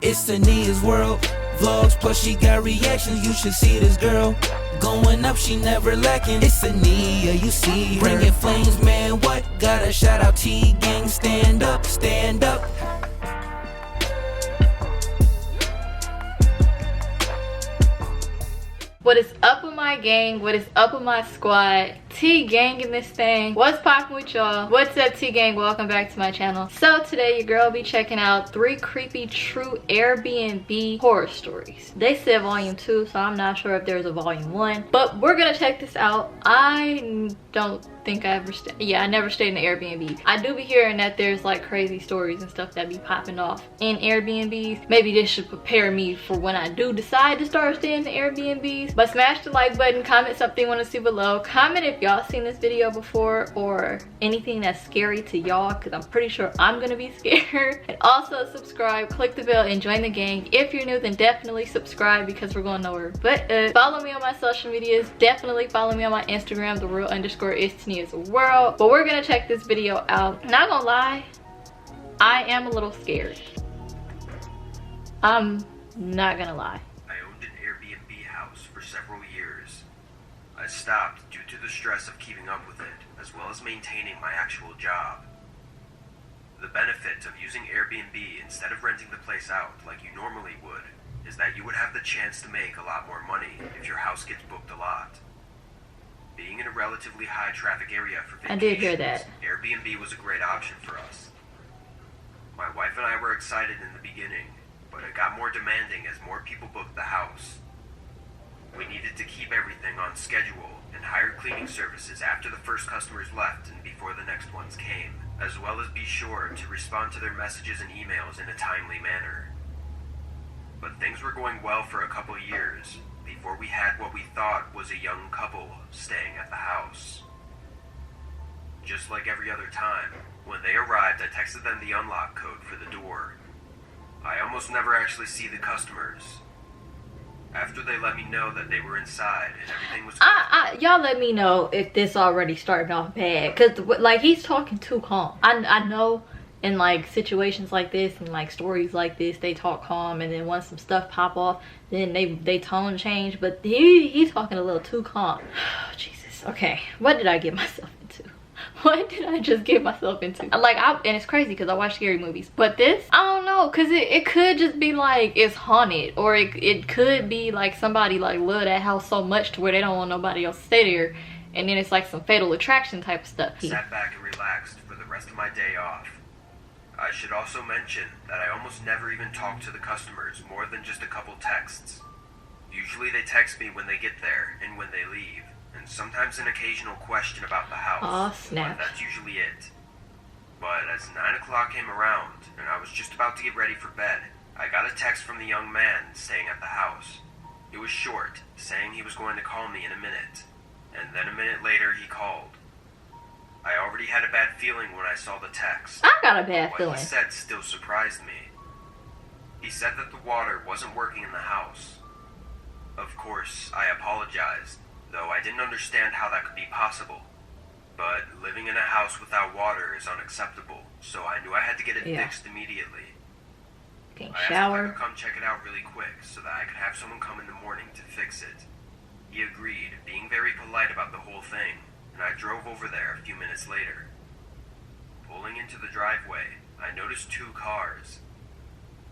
It's Tania's world. Vlogs plus she got reactions. You should see this girl. Going up, she never lacking. It's Tania, you see her. Bringing flames, man, what? Gotta shout out T-Gang. Stand up, stand up. What is up with my gang? What is up with my squad? T-Gang in this thing. What's poppin' with y'all? What's up, T-Gang? Welcome back to my channel. So today your girl will be checking out 3 creepy true Airbnb horror stories. They said volume 2, so I'm not sure if there's a volume 1, but we're gonna check this out. I don't think I ever I never stayed in an Airbnb. I do be hearing that there's like crazy stories and stuff that be popping off in Airbnbs. Maybe this should prepare me for when I do decide to start staying in Airbnbs. But smash the like button, comment something you want to see below, comment if y'all seen this video before or anything that's scary to y'all, because I'm pretty sure I'm gonna be scared. And also subscribe, click the bell, and join the gang. If you're new, then definitely subscribe because we're going nowhere but follow me on my social medias. Definitely follow me on my Instagram, _is_Tania's_world. But we're gonna check this video out. Not gonna lie, I am a little scared. I'm not gonna lie. I owned an Airbnb house for several years. I stopped due to the stress of keeping up with it, as well as maintaining my actual job. The benefit of using Airbnb instead of renting the place out like you normally would is that you would have the chance to make a lot more money if your house gets booked a lot. Being in a relatively high traffic area for vacations, I did hear that. Airbnb was a great option for us. My wife and I were excited in the beginning, but it got more demanding as more people booked the house. We needed to keep everything on schedule and hired cleaning services after the first customers left and before the next ones came, as well as be sure to respond to their messages and emails in a timely manner. But things were going well for a couple years before we had what we thought was a young couple staying at the house. Just like every other time, when they arrived, I texted them the unlock code for the door. I almost never actually see the customers. After they let me know that they were inside and everything was y'all let me know if this already started off bad, because like he's talking too calm. I know in like situations like this and like stories like this, they talk calm, and then once some stuff pop off, then they tone change, but he's talking a little too calm. Oh, Jesus. Okay, what did I get myself into? What did I just get myself into? Like, and it's crazy because I watch scary movies, but this, I don't know, because it could just be like it's haunted, or it could be like somebody like love that house so much to where they don't want nobody else to stay there, and then it's like some Fatal Attraction type of stuff. Sat back and relaxed for the rest of my day off. I should also mention that I almost never even talk to the customers more than just a couple texts. Usually they text me when they get there and when they leave, and sometimes an occasional question about the house. Aw, snap. But that's usually it. But as 9 o'clock came around and I was just about to get ready for bed, I got a text from the young man staying at the house. It was short, saying he was going to call me in a minute, and then a minute later he called. I already had a bad feeling when I saw the text. I got a bad feeling. What he said still surprised me. He said that the water wasn't working in the house. Of course, I apologized, though I didn't understand how that could be possible. But living in a house without water is unacceptable, so I knew I had to get it fixed immediately. Can't I asked shower. if I could come check it out really quick so that I could have someone come in the morning to fix it. He agreed, being very polite about the whole thing, and I drove over there a few minutes later. Pulling into the driveway, I noticed 2 cars.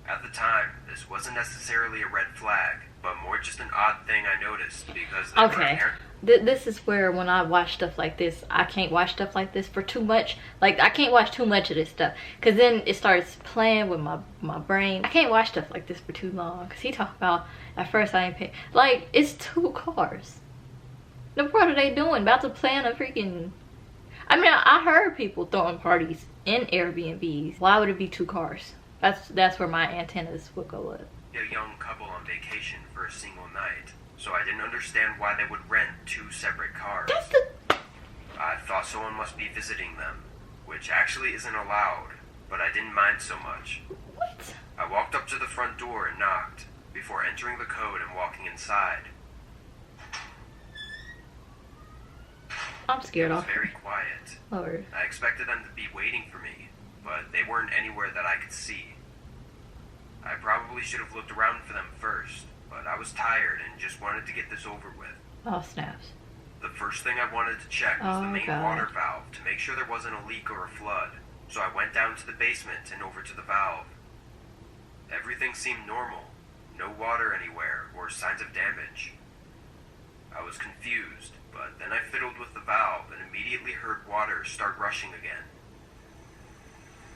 At the time, this wasn't necessarily a red flag, but more just an odd thing I noticed because they were this is where when I watch stuff like this, I can't watch stuff like this for too much. Like, I can't watch too much of this stuff, because then it starts playing with my brain. I can't watch stuff like this for too long, because he talked about, at first I ain't paying. Like, it's 2 cars. Now, what are they doing? About to plan a freaking... I mean, I heard people throwing parties in Airbnbs. Why would it be 2 cars? That's where my antennas would go up. A young couple on vacation for a single night, so I didn't understand why they would rent 2 separate cars. I thought someone must be visiting them, which actually isn't allowed, but I didn't mind so much. What? I walked up to the front door and knocked, before entering the code and walking inside. I'm scared It was off. very quiet. Lord. I expected them to be waiting for me, but they weren't anywhere that I could see. I probably should have looked around for them first, but I was tired and just wanted to get this over with. Oh, snaps. The first thing I wanted to check was the main God. water valve to make sure there wasn't a leak or a flood, so I went down to the basement and over to the valve. Everything seemed normal. No water anywhere or signs of damage. I was confused, but then I fiddled with the valve and immediately heard water start rushing again.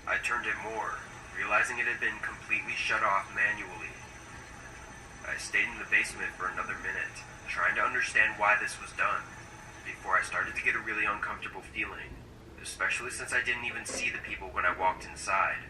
I turned it more, realizing it had been completely shut off manually. I stayed in the basement for another minute, trying to understand why this was done, before I started to get a really uncomfortable feeling, especially since I didn't even see the people when I walked inside.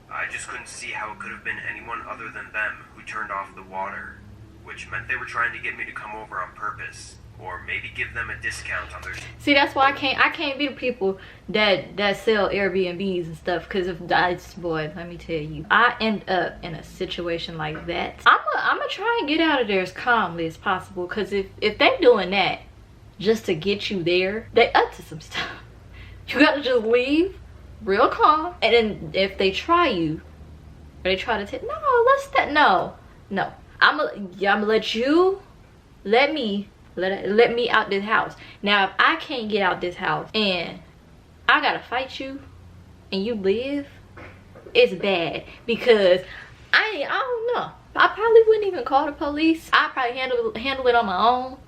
I just couldn't see how it could have been anyone other than them who turned off the water, which meant they were trying to get me to come over on purpose, or maybe give them a discount on their... See, that's why I can't be the people that sell Airbnbs and stuff, because if that's, boy, let me tell you, I end up in a situation like that, I'm gonna try and get out of there as calmly as possible, because if they doing that just to get you there, they up to some stuff. You gotta just leave real calm, and then if they try you, or they try to take, no, I'm gonna let you let me out this house. Now if I can't get out this house and I gotta fight you and you live, it's bad, because I don't know, I probably wouldn't even call the police. I'd probably handle it on my own,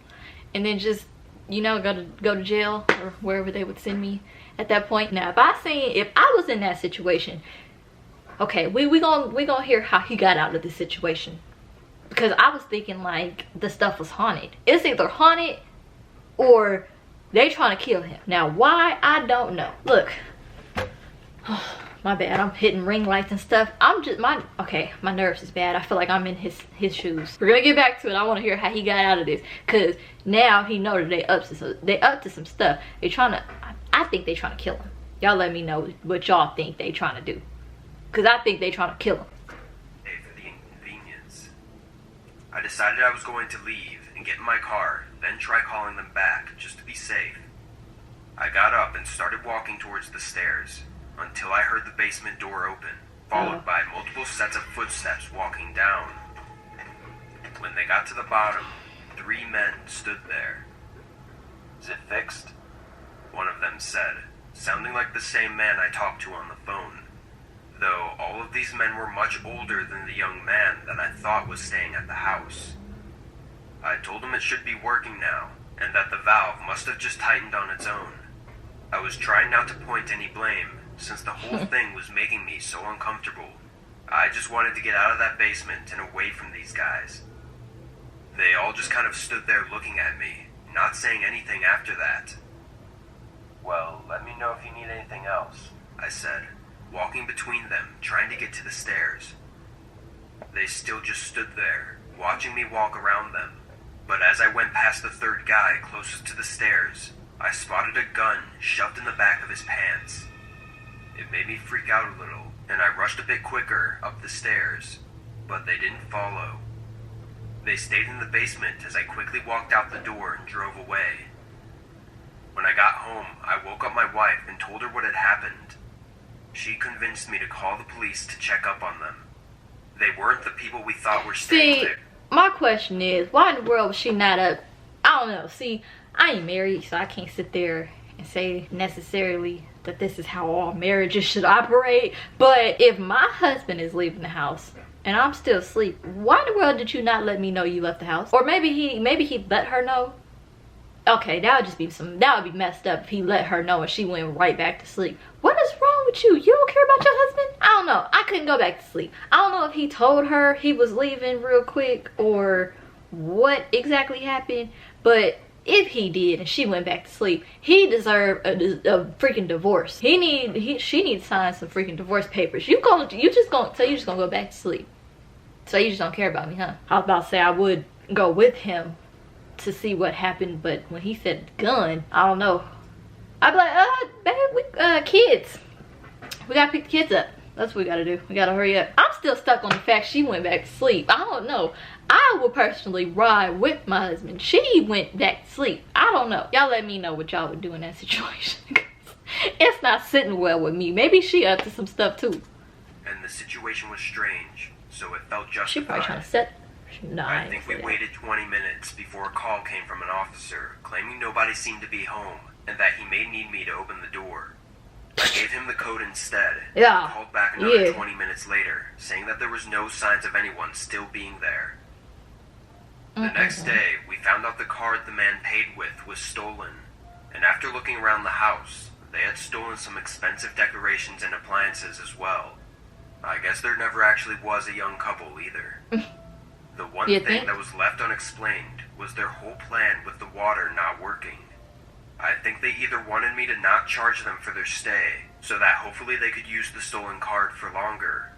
and then just, you know, go to jail or wherever they would send me at that point. Now if I was in that situation, okay, we gonna hear how he got out of this situation, because I was thinking like the stuff was haunted. It's either haunted or they trying to kill him. Now why, I don't know. Look, my bad, I'm hitting ring lights and stuff. My nerves is bad. I feel like I'm in his shoes. We're gonna get back to it. I want to hear how he got out of this, because now he know that they up to some stuff. I think they trying to kill him. Y'all let me know what y'all think they trying to do, because I think they trying to kill him. For the inconvenience. I decided I was going to leave and get in my car, then try calling them back just to be safe. I got up and started walking towards the stairs until I heard the basement door open, followed by multiple sets of footsteps walking down. When they got to the bottom, 3 men stood there. "Is it fixed?" one of them said, sounding like the same man I talked to on the phone, though all of these men were much older than the young man that I thought was staying at the house. I told him it should be working now, and that the valve must have just tightened on its own. I was trying not to point any blame, since the whole thing was making me so uncomfortable. I just wanted to get out of that basement and away from these guys. They all just kind of stood there looking at me, not saying anything after that. "Well, let me know if you need anything else," I said, walking between them, trying to get to the stairs. They still just stood there, watching me walk around them. But as I went past the third guy closest to the stairs, I spotted a gun shoved in the back of his pants. It made me freak out a little, and I rushed a bit quicker up the stairs, but they didn't follow. They stayed in the basement as I quickly walked out the door and drove away. When I got home, I woke up my wife and told her what had happened. She convinced me to call the police to check up on them. They weren't the people we thought were staying there. My question is, why in the world was she not up? I don't know. See, I ain't married, so I can't sit there and say necessarily that this is how all marriages should operate. But if my husband is leaving the house and I'm still asleep, why in the world did you not let me know you left the house? Or maybe he let her know. Okay, that would be messed up if he let her know and she went right back to sleep. What is wrong with you? You don't care about your husband? I don't know. I couldn't go back to sleep. I don't know if he told her he was leaving real quick or what exactly happened, but if he did and she went back to sleep, he deserved a freaking divorce. She needs to sign some freaking divorce papers. You just gonna go back to sleep. So you just don't care about me, huh? I was about to say I would go with him to see what happened, but when he said gun, I don't know. I'd be like, babe, kids. We gotta pick the kids up. That's what we gotta do. We gotta hurry up. I'm still stuck on the fact she went back to sleep. I don't know. I would personally ride with my husband. She went back to sleep. I don't know. Y'all let me know what y'all would do in that situation. It's not sitting well with me. Maybe she up to some stuff too. and the situation was strange, so it felt justified. She probably trying to set. Nah, I think we waited 20 minutes before a call came from an officer claiming nobody seemed to be home and that he may need me to open the door. I gave him the code instead. Yeah. And called back another 20 minutes later, saying that there was no signs of anyone still being there. The next day, we found out the card the man paid with was stolen, and after looking around the house, they had stolen some expensive decorations and appliances as well. I guess there never actually was a young couple either. The one thing that was left unexplained was their whole plan with the water not working. I think they either wanted me to not charge them for their stay, so that hopefully they could use the stolen card for longer,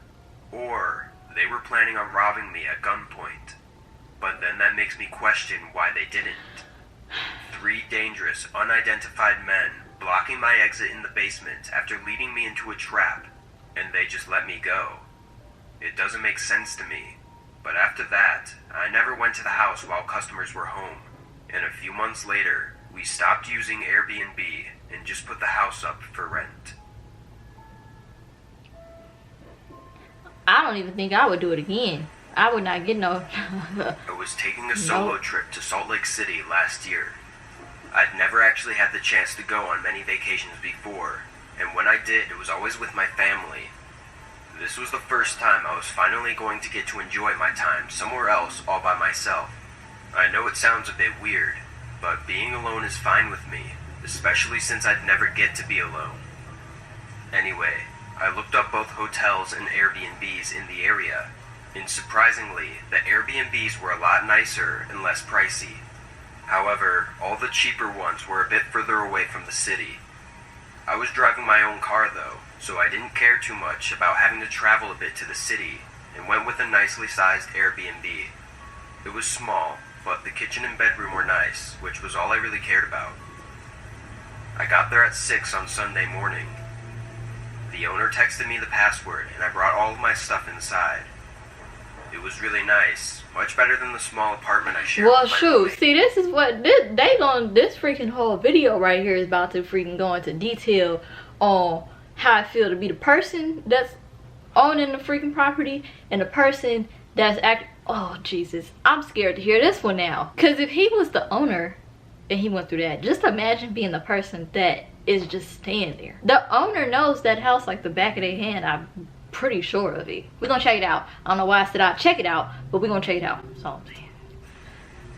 or they were planning on robbing me at gunpoint. But then that makes me question why they didn't. 3 dangerous, unidentified men blocking my exit in the basement after leading me into a trap, and they just let me go. It doesn't make sense to me, but after that, I never went to the house while customers were home, and a few months later, we stopped using Airbnb and just put the house up for rent. I don't even think I would do it again. I would not get no. I was taking a solo trip to Salt Lake City last year. I'd never actually had the chance to go on many vacations before, and when I did, it was always with my family. This was the first time I was finally going to get to enjoy my time somewhere else all by myself. I know it sounds a bit weird, but being alone is fine with me, especially since I'd never get to be alone. Anyway, I looked up both hotels and Airbnbs in the area, and surprisingly, the Airbnbs were a lot nicer and less pricey. However, all the cheaper ones were a bit further away from the city. I was driving my own car though, so I didn't care too much about having to travel a bit to the city, and went with a nicely sized Airbnb. It was small, but the kitchen and bedroom were nice, which was all I really cared about. I got there at 6 on Sunday morning. The owner texted me the password, and I brought all of my stuff inside. It was really nice, much better than the small apartment I shared Well, with my shoot, roommate. see, this is what this freaking whole video right here is about to freaking go into detail on how I feel to be the person that's owning the freaking property and the person that's oh Jesus, I'm scared to hear this one now, because if he was the owner and he went through that, just imagine being the person that is just staying there. The owner knows that house like the back of their hand. I'm pretty sure of it. We're gonna check it out. I don't know why I said I'd check it out, but we're gonna check it out. That's all I'm saying,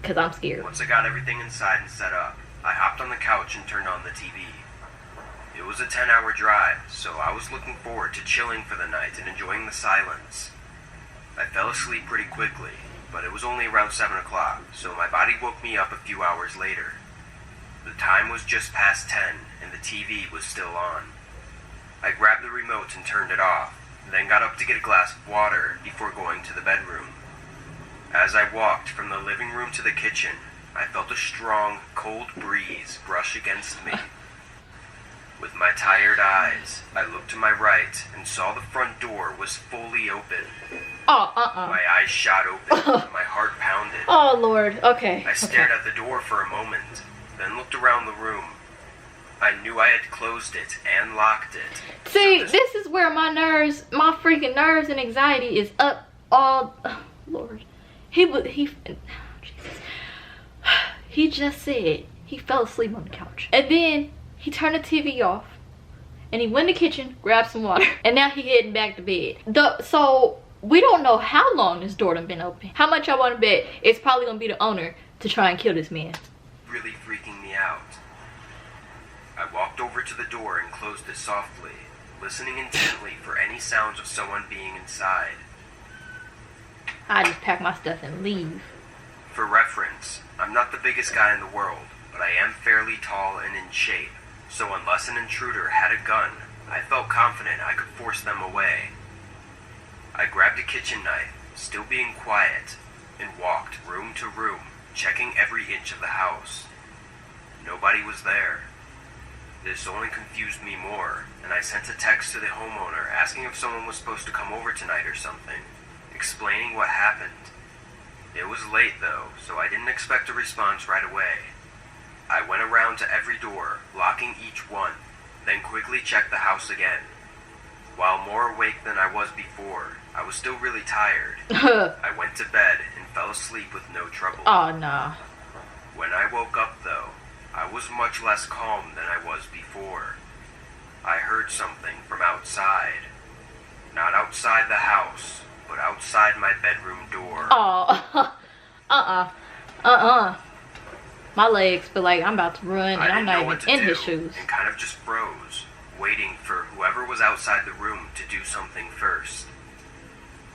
because I'm scared. Once I got everything inside and set up, I hopped on the couch and turned on the TV. It was a 10-hour drive, so I was looking forward to chilling for the night and enjoying the silence. I fell asleep pretty quickly, but it was only around 7 o'clock, so my body woke me up a few hours later. The time was just past 10, and the TV was still on. I grabbed the remote and turned it off, then got up to get a glass of water before going to the bedroom. As I walked from the living room to the kitchen, I felt a strong, cold breeze brush against me. With my tired eyes, I looked to my right and saw the front door was fully open. My eyes shot open, and my heart pounded. Oh Lord, okay. I stared at the door for a moment, then looked around the room. I knew I had closed it and locked it. See, this is where my freaking nerves and anxiety is up all. Oh, Lord, Jesus. He just said he fell asleep on the couch, and then he turned the TV off, and he went in the kitchen, grabbed some water, and now he heading back to bed. So we don't know how long this door done been open. How much I want to bet it's probably gonna be the owner to try and kill this man. Really freaking me out. I walked over to the door and closed it softly, listening intently for any sounds of someone being inside. I just pack my stuff and leave. For reference, I'm not the biggest guy in the world, but I am fairly tall and in shape, so unless an intruder had a gun, I felt confident I could force them away. I grabbed a kitchen knife, still being quiet, and walked room to room, checking every inch of the house. Nobody was there. This only confused me more, and I sent a text to the homeowner asking if someone was supposed to come over tonight or something, explaining what happened. It was late though, so I didn't expect a response right away. I went around to every door, locking each one, then quickly checked the house again. while more awake than I was before, I was still really tired. I went to bed and fell asleep with no trouble. Oh, no. When I woke up, though, I was much less calm than I was before. I heard something from outside. Not outside the house, but outside my bedroom door. Oh, My legs feel like I'm about to run and I'm not even in his shoes. And kind of just froze, waiting for whoever was outside the room to do something first.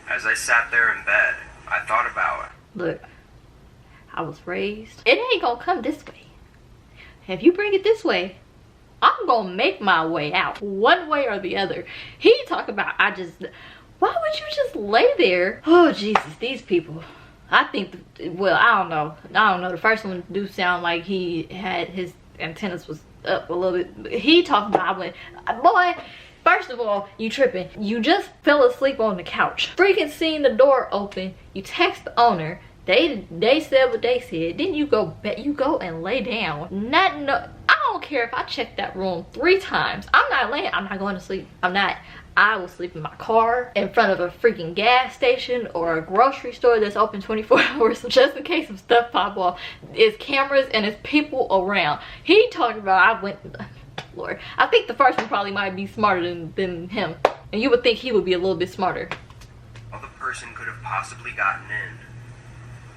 As I sat there in bed, I thought about, look, I was raised, it ain't gonna come this way. If you bring it this way, I'm gonna make my way out, one way or the other. He talk about, why would you just lay there? Oh, Jesus, these people. I think, well, I don't know. The first one do sound like he had his antennas was up a little bit. He talked about, boy, first of all, you tripping. You just fell asleep on the couch. Freaking seen the door open. You text the owner. They said what they said. Then you go and lay down. I don't care if I check that room 3 times. I'm not going to sleep. I will sleep in my car, in front of a freaking gas station or a grocery store that's open 24 hours just in case some stuff pop off. It's cameras and it's people around. He talked about, Lord, I think the first one probably might be smarter than him. And you would think he would be a little bit smarter. how the person could have possibly gotten in.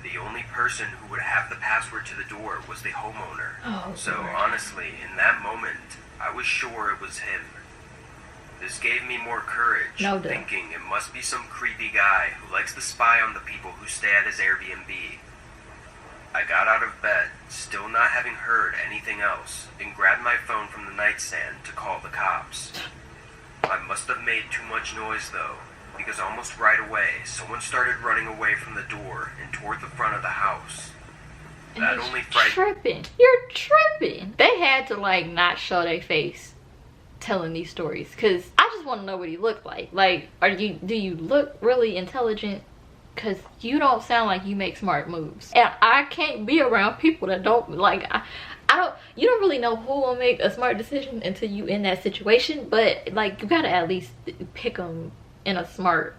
The only person who would have the password to the door was the homeowner. Oh, so Lord. honestly, in that moment, I was sure it was him. This gave me more courage, No doubt. thinking it must be some creepy guy who likes to spy on the people who stay at his Airbnb. I got out of bed, still not having heard anything else, and grabbed my phone from the nightstand to call the cops. I must have made too much noise though, because almost right away, someone started running away from the door and toward the front of the house. That You're only frightened tripping. You're tripping. They had to like not show their face telling these stories, because I just want to know what he looked like. Like, do you look really intelligent? Because you don't sound like you make smart moves, and I can't be around people that don't like. You don't really know who will make a smart decision until you in that situation. But like, you gotta at least pick them in a smart.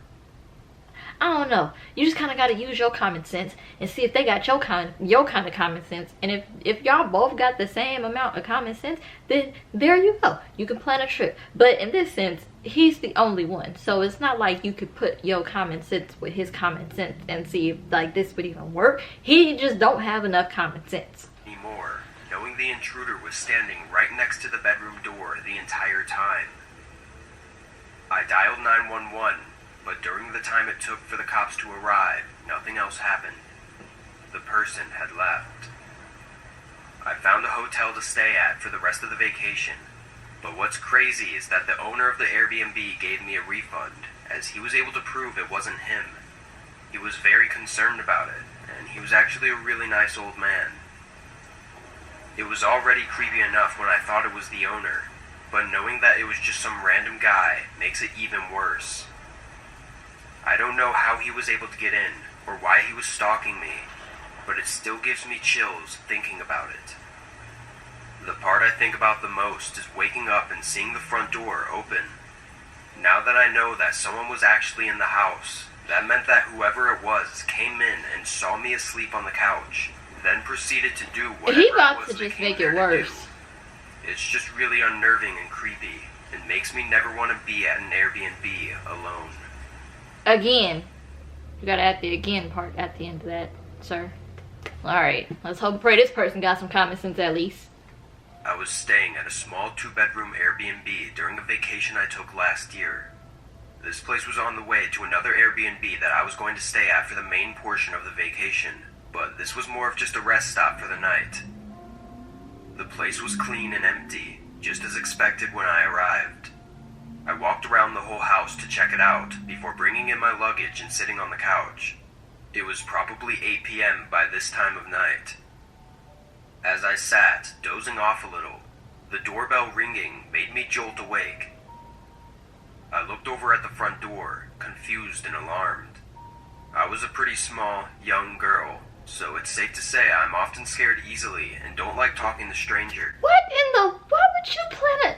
I don't know. You just kind of got to use your common sense and see if they got your kind of common sense. And if y'all both got the same amount of common sense, then there you go. You can plan a trip. But in this sense, he's the only one. So it's not like you could put your common sense with his common sense and see if like this would even work. He just don't have enough common sense. anymore, knowing the intruder was standing right next to the bedroom door the entire time. I dialed 911. But during the time it took for the cops to arrive, nothing else happened. The person had left. I found a hotel to stay at for the rest of the vacation. But what's crazy is that the owner of the Airbnb gave me a refund, as he was able to prove it wasn't him. He was very concerned about it, and he was actually a really nice old man. It was already creepy enough when I thought it was the owner, but knowing that it was just some random guy makes it even worse. I don't know how he was able to get in, or why he was stalking me, but it still gives me chills thinking about it. The part I think about the most is waking up and seeing the front door open. Now that I know that someone was actually in the house, that meant that whoever it was came in and saw me asleep on the couch, then proceeded to do whatever He it about was to they just came make there it to worse. do. It's just really unnerving and creepy, and makes me never want to be at an Airbnb alone. Again, you gotta add the again part at the end of that, sir. Alright, let's hope and pray this person got some common sense at least. I was staying at a small 2-bedroom Airbnb during a vacation I took last year. This place was on the way to another Airbnb that I was going to stay at for the main portion of the vacation, but this was more of just a rest stop for the night. The place was clean and empty, just as expected when I arrived. I walked around the whole house to check it out before bringing in my luggage and sitting on the couch. It was probably 8 p.m. by this time of night. As I sat, dozing off a little, the doorbell ringing made me jolt awake. I looked over at the front door, confused and alarmed. I was a pretty small, young girl, so it's safe to say I'm often scared easily and don't like talking to strangers. Why would you plan it?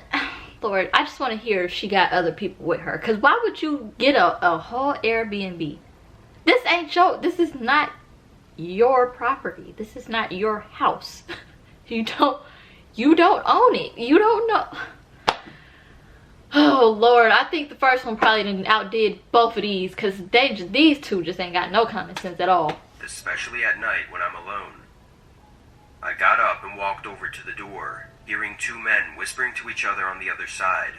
Lord, I just want to hear if she got other people with her. Because why would you get a whole Airbnb? This is not your property. This is not your house. You don't own it. You don't know. Oh Lord, I think the first one probably done outdid both of these, because these two just ain't got no common sense at all. Especially at night when I'm alone. I got up and walked over to the door, hearing two men whispering to each other on the other side.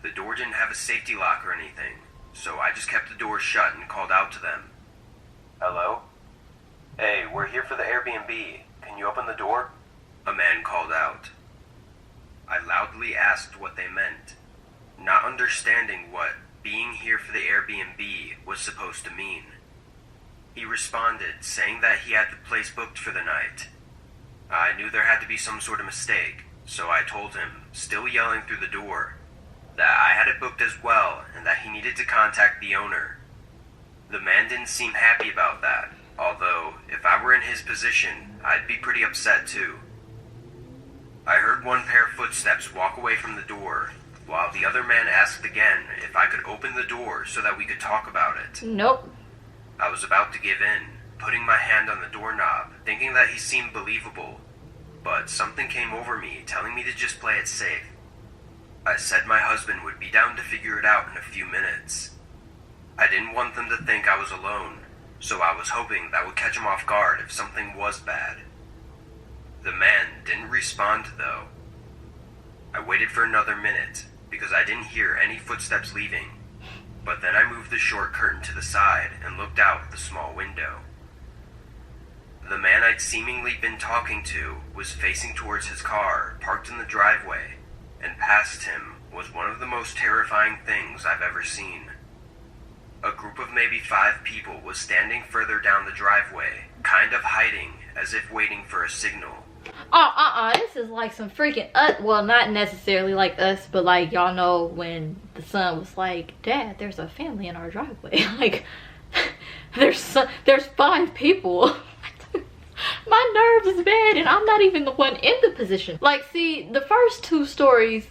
The door didn't have a safety lock or anything, so I just kept the door shut and called out to them. Hello? Hey, we're here for the Airbnb. Can you open the door? A man called out. I loudly asked what they meant, not understanding what being here for the Airbnb was supposed to mean. He responded, saying that he had the place booked for the night. I knew there had to be some sort of mistake, so I told him, still yelling through the door, that I had it booked as well and that he needed to contact the owner. The man didn't seem happy about that, although if I were in his position, I'd be pretty upset too. I heard one pair of footsteps walk away from the door, while the other man asked again if I could open the door so that we could talk about it. Nope. I was about to give in, putting my hand on the doorknob, thinking that he seemed believable, but something came over me telling me to just play it safe. I said my husband would be down to figure it out in a few minutes. I didn't want them to think I was alone, so I was hoping that would catch him off guard if something was bad. The man didn't respond though. I waited for another minute, because I didn't hear any footsteps leaving, but then I moved the short curtain to the side and looked out the small window. The man I'd seemingly been talking to was facing towards his car, parked in the driveway, and past him was one of the most terrifying things I've ever seen. A group of maybe 5 people was standing further down the driveway, kind of hiding, as if waiting for a signal. This is like some freaking well, not necessarily like Us, but like y'all know when the son was like, Dad, there's a family in our driveway. Like, there's 5 people. My nerves is bad and I'm not even the one in the position. Like, see, the first 2 stories,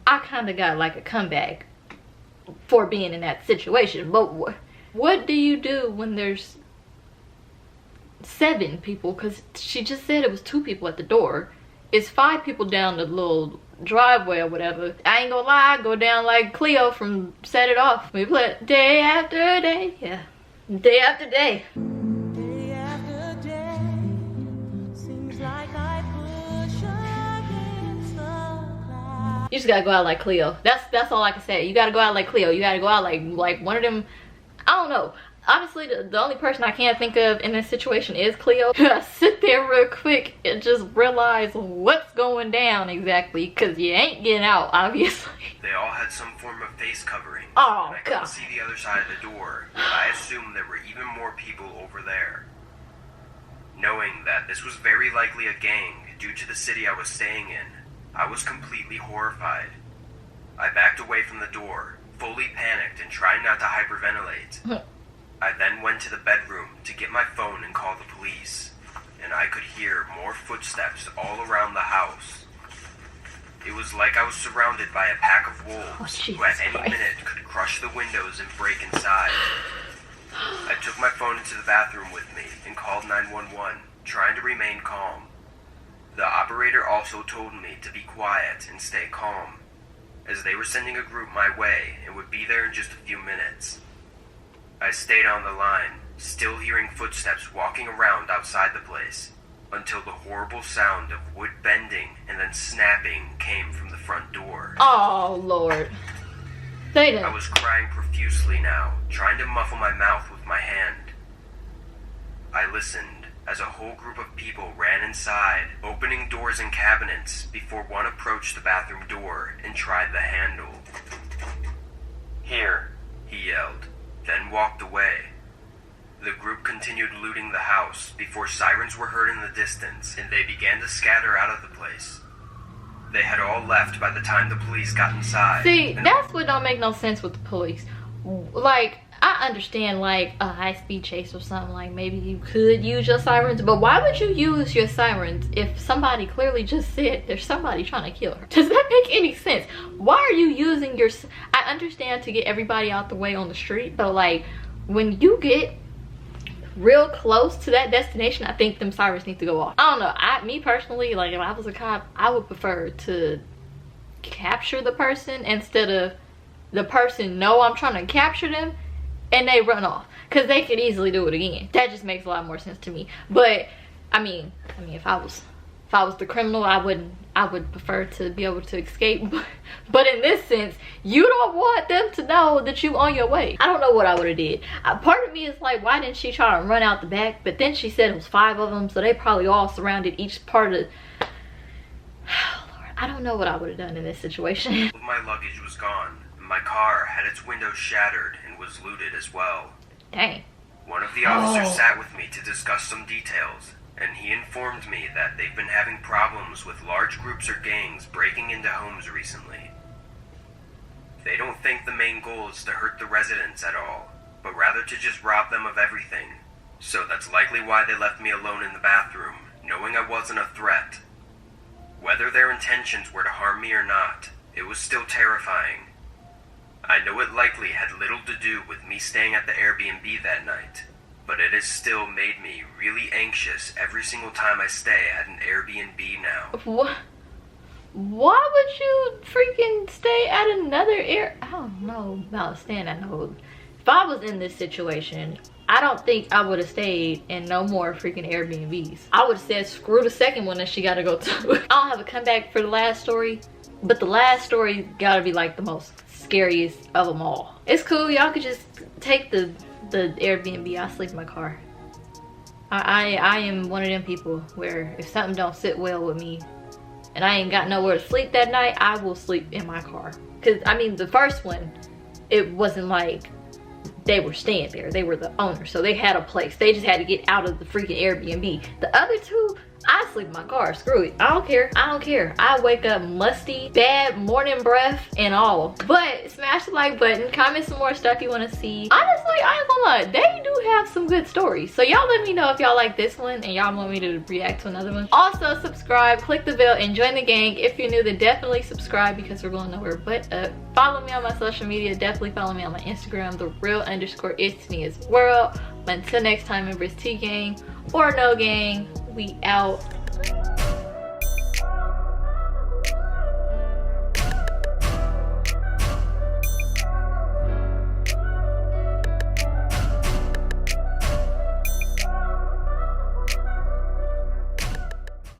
I kind of got like a comeback for being in that situation. But what do you do when there's 7 people? Because she just said it was 2 people at the door. It's 5 people down the little driveway or whatever. I ain't gonna lie, I go down like Cleo from Set It Off. We play it day after day. Yeah, day after day. Day after day, seems like I push against the clouds. You just gotta go out like Cleo. That's all I can say. You gotta go out like Cleo. You gotta go out like one of them. I don't know. Honestly, the only person I can't think of in this situation is Cleo. Sit there real quick and just realize what's going down exactly, because you ain't getting out, obviously. They all had some form of face covering. Oh, and I God. couldn't see the other side of the door, but I assumed there were even more people over there. Knowing that this was very likely a gang due to the city I was staying in, I was completely horrified. I backed away from the door, fully panicked and trying not to hyperventilate. I then went to the bedroom to get my phone and call the police, and I could hear more footsteps all around the house. It was like I was surrounded by a pack of wolves who at any minute could crush the windows and break inside. I took my phone into the bathroom with me and called 911, trying to remain calm. The operator also told me to be quiet and stay calm, as they were sending a group my way and would be there in just a few minutes. I stayed on the line, still hearing footsteps walking around outside the place, until the horrible sound of wood bending and then snapping came from the front door. Oh, Lord. I was crying profusely now, trying to muffle my mouth with my hand. I listened as a whole group of people ran inside, opening doors and cabinets before one approached the bathroom door and tried the handle. "Here," he yelled, then walked away. The group continued looting the house before sirens were heard in the distance and they began to scatter out of the place. They had all left by the time the police got inside. See, that's what don't make no sense with the police. Like, I understand like a high-speed chase or something, like maybe you could use your sirens, but why would you use your sirens if somebody clearly just said there's somebody trying to kill her? Does that make any sense? Why are you using your... I understand to get everybody out the way on the street, but like when you get real close to that destination, I think them sirens need to go off. I don't know, me personally, like if I was a cop, I would prefer to capture the person instead of the person know I'm trying to capture them and they run off, because they could easily do it again. That just makes a lot more sense to me. But I mean if I was the criminal, I would prefer to be able to escape. But in this sense, you don't want them to know that you on your way. I don't know what I would have did. Part of me is like, why didn't she try to run out the back? But then she said it was 5 of them, so they probably all surrounded each part of... Oh, Lord, I don't know what I would have done in this situation. My luggage was gone. My car had its windows shattered and was looted as well. Dang. One of the officers sat with me to discuss some details, and he informed me that they've been having problems with large groups or gangs breaking into homes recently. They don't think the main goal is to hurt the residents at all, but rather to just rob them of everything. So that's likely why they left me alone in the bathroom, knowing I wasn't a threat. Whether their intentions were to harm me or not, it was still terrifying. I know it likely had little to do with me staying at the Airbnb that night, but it has still made me really anxious every single time I stay at an Airbnb now. What? Why would you freaking stay at another I don't know about staying at no... If I was in this situation, I don't think I would have stayed in no more freaking Airbnbs. I would have said screw the second one that she gotta go to. I don't have a comeback for the last story, but the last story gotta be like the most scariest of them all. It's cool, y'all could just take the Airbnb. I sleep in my car. I am one of them people where if something don't sit well with me and I ain't got nowhere to sleep that night, I will sleep in my car. Because I mean, the first one, it wasn't like they were staying there, they were the owner, so they had a place. They just had to get out of the freaking Airbnb. The other two, I sleep in my car. Screw it. I don't care. I don't care. I wake up musty, bad morning breath and all. But smash the like button, comment some more stuff you want to see. Honestly, I ain't gonna lie, they do have some good stories. So y'all let me know if y'all like this one and y'all want me to react to another one. Also subscribe, click the bell, and join the gang. If you're new, then definitely subscribe because we're going nowhere but up. Follow me on my social media. Definitely follow me on my Instagram, _it's_me as well. But until next time, remember it's T gang or no gang. We out.